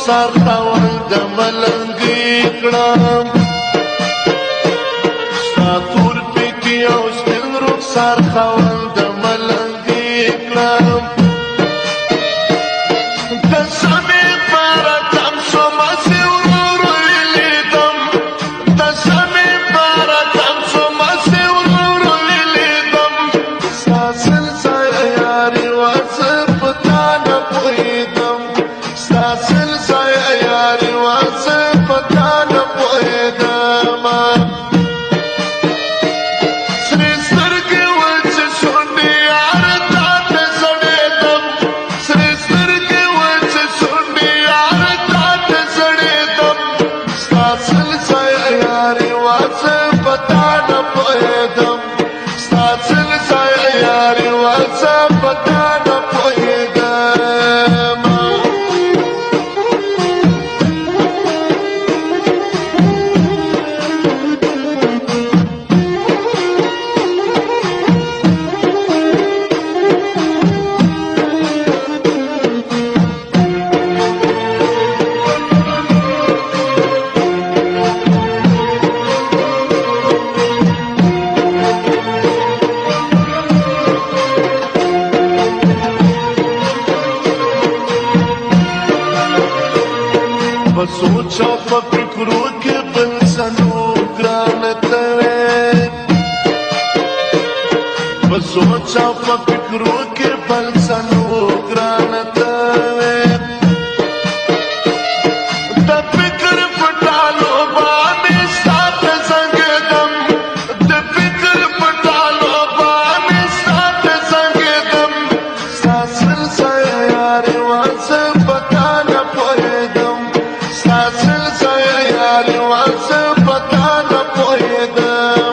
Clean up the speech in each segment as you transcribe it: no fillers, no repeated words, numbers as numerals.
رخسار خاوند د ملنګي کړم ستا تور پکې او سپین رخسار خاوند د ملنګي کړم د سمې پاره تم شومه چې ورور لیدم د سمې پاره تم شومه چې ورور لیدم ستا سلسله یاري وه زه په تا نه پوهېدم ستا سلسله یاري وه زه په تا نه پوهېدم سرې سترګې وه چې شونډې یار تا ته زړېدم سرې سترګې وه چې شونډې یار تا ته زړېدم ستا سلسله یاري وه زه په تا نه پوهېدم ستا سلسله یاري وه زه په تا نه پوهېدم په سوچ او په فکرو کې بل سنو ګران ته په سوچ او په فکرو کې بل سنو ګران ته د فکر پټالو باندې سات زنګدم د فکر پټالو باندې سات زنګدم ستا سلسله یاري وه زه په تا نه پوهېدم ستا سلسله یاري وه زه په تا نه پوهېدم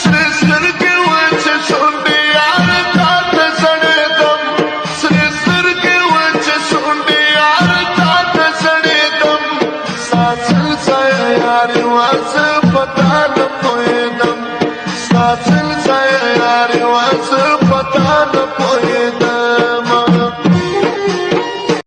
سرې سترګې وه چې شونډې یار تا ته زړېدم سرې سترګې وه چې شونډې یار تا ته زړېدم ستا سلسله یاري وه زه په تا نه پوهېدم ستا